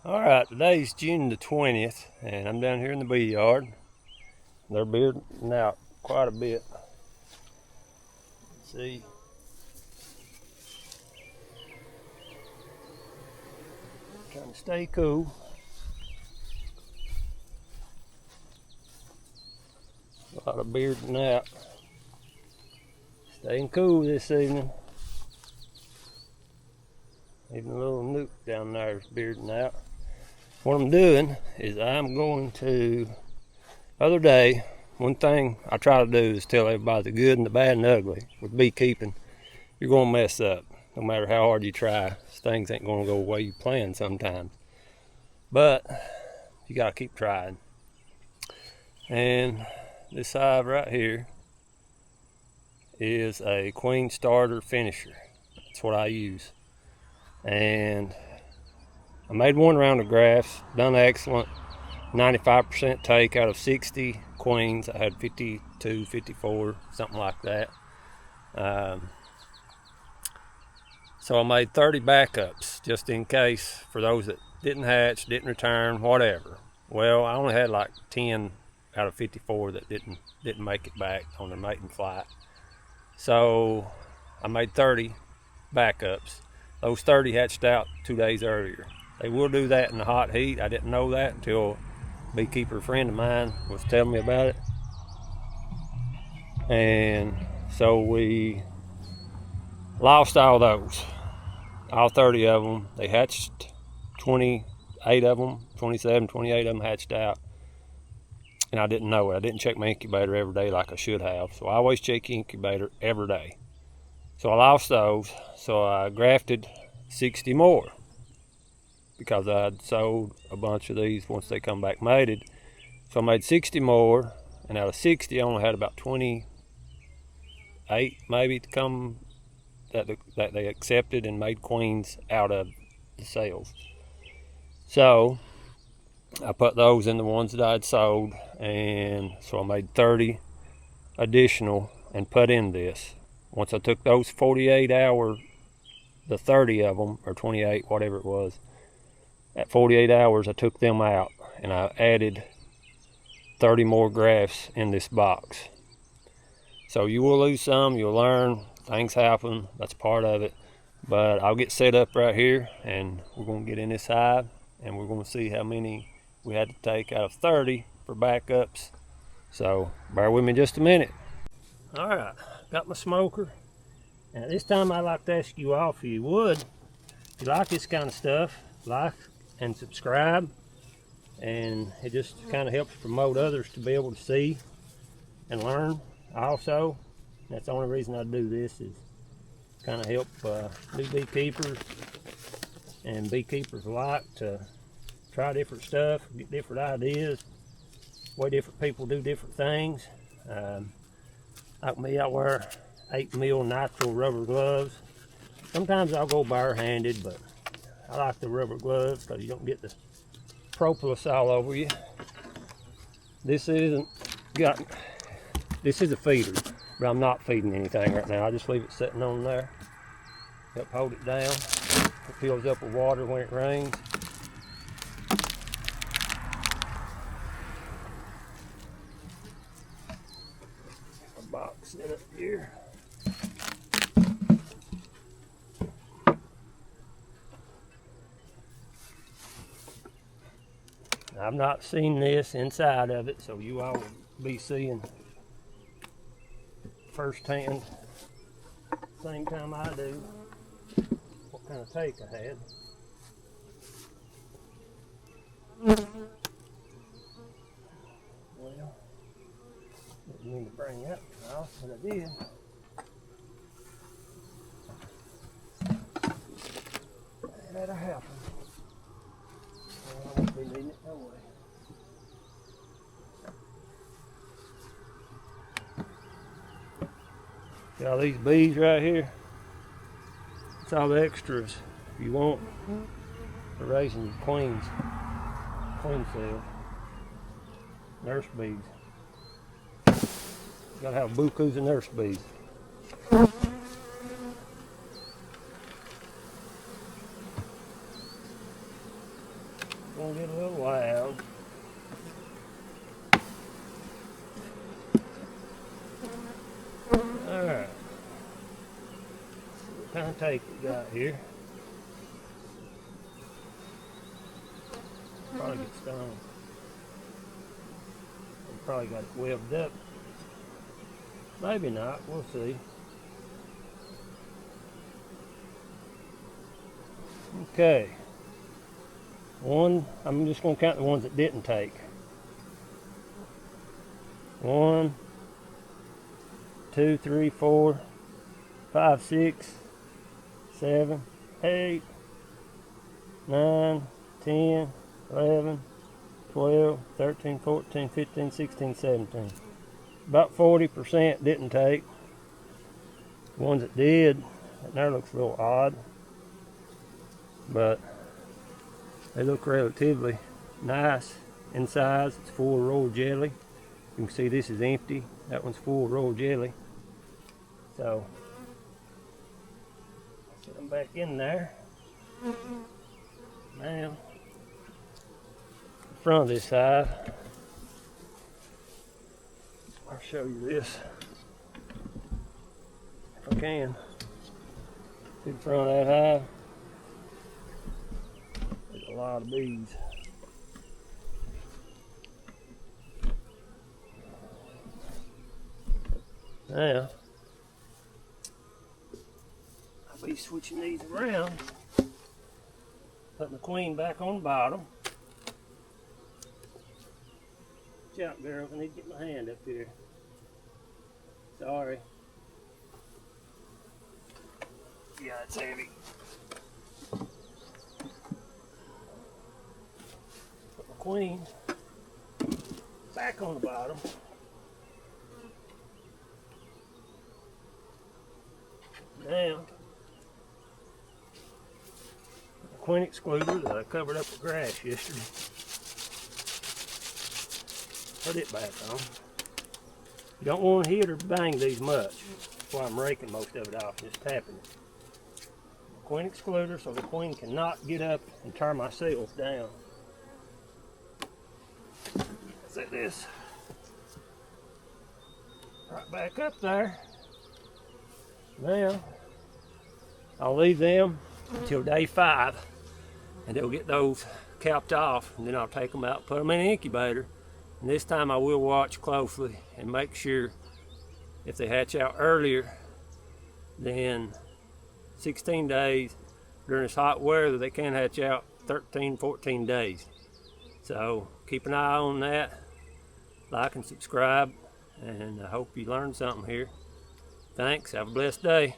Alright, today's June the 20th, and I'm down here in the bee yard. They're bearding out quite a bit. See? Trying to stay cool. A lot of bearding out. Staying cool this evening. Even a little nuke down there is bearding out. What I'm doing is I'm going to, other day, one thing I try to do is tell everybody the good and the bad and the ugly. With beekeeping, you're going to mess up. No matter how hard you try, things ain't going to go the way you plan sometimes. But you got to keep trying. And this hive right here is a queen starter finisher. That's what I use. And I made one round of grafts, done excellent. 95% take out of 60 queens. I had 52, 54, something like that. So I made 30 backups just in case for those that didn't hatch, didn't return, whatever. Well, I only had like 10 out of 54 that didn't make it back on their mating flight. So I made 30 backups. Those 30 hatched out 2 days earlier. They will do that in the hot heat. I didn't know that until a beekeeper friend of mine was telling me about it. And so we lost all those, all 30 of them. They hatched 28 of them, 27, 28 of them hatched out. And I didn't know it. I didn't check my incubator every day like I should have. So I always check the incubator every day. So I lost those. So I grafted 60 more, because I had sold a bunch of these once they come back mated. So I made 60 more, and out of 60 I only had about 28 maybe to come that they accepted and made queens out of the sales. So I put those in the ones that I had sold, and so I made 30 additional and put in this. Once I took those 48 hour, the 30 of them, or 28, whatever it was, at 48 hours, I took them out and I added 30 more grafts in this box. So you will lose some, you'll learn, things happen, that's part of it. But I'll get set up right here and we're going to get in this hive and we're going to see how many we had to take out of 30 for backups. So bear with me just a minute. All right, got my smoker. And at this time I'd like to ask you all, if you would, if you like this kind of stuff, like and subscribe, and it just kind of helps promote others to be able to see and learn also. That's the only reason I do this, is kind of help new beekeepers and beekeepers alike to try different stuff, get different ideas, way different people do different things. Like me, I wear 8 mil nitrile rubber gloves. Sometimes I'll go barehanded, but I like the rubber gloves because you don't get the propolis all over you. This is a feeder, but I'm not feeding anything right now. I just leave it sitting on there. Help hold it down. It fills up with water when it rains. A box set up here. I've not seen this inside of it, so you all will be seeing firsthand, same time I do, what kind of take I had. Well, didn't mean to bring that off, but I did. That'll happen. I won't be needing it no way. See all these bees right here? It's all the extras you want for raising queens, queen cells, nurse bees. You gotta have bukus of nurse bees. gonna get a little loud. Alright. What kind of tape we got here? Probably get stung. Probably got it webbed up. Maybe not, we'll see. Okay. I'm just going to count the ones that didn't take. 1, 2, 3, 4, 5, 6, 7, 8, 9, 10, 11, 12, 13, 14, 15, 16, 17. About 40% didn't take. The ones that did, that there looks a little odd, but they look relatively nice in size. It's full royal jelly. You can see this is empty. That one's full royal jelly. So, set them back in there. Now, front of this side, I'll show you this if I can. See the front of that hive? There's a lot of bees. Now, I'll be switching these around, putting the queen back on the bottom. Watch out, girls, I need to get my hand up here. Sorry. Yeah, it's heavy. Put my queen back on the bottom. Now, the queen excluder that I covered up with grass yesterday. Put it back on. You don't want to hit or bang these much. That's why I'm raking most of it off, just tapping it. Queen excluder so the queen cannot get up and tear my cells down. Set this right back up there. Now, I'll leave them until day 5 and they'll get those capped off, and then I'll take them out and put them in the incubator. And this time I will watch closely and make sure if they hatch out earlier than 16 days during this hot weather, they can hatch out 13, 14 days. So keep an eye on that. Like and subscribe, and I hope you learned something here. Thanks. Have a blessed day.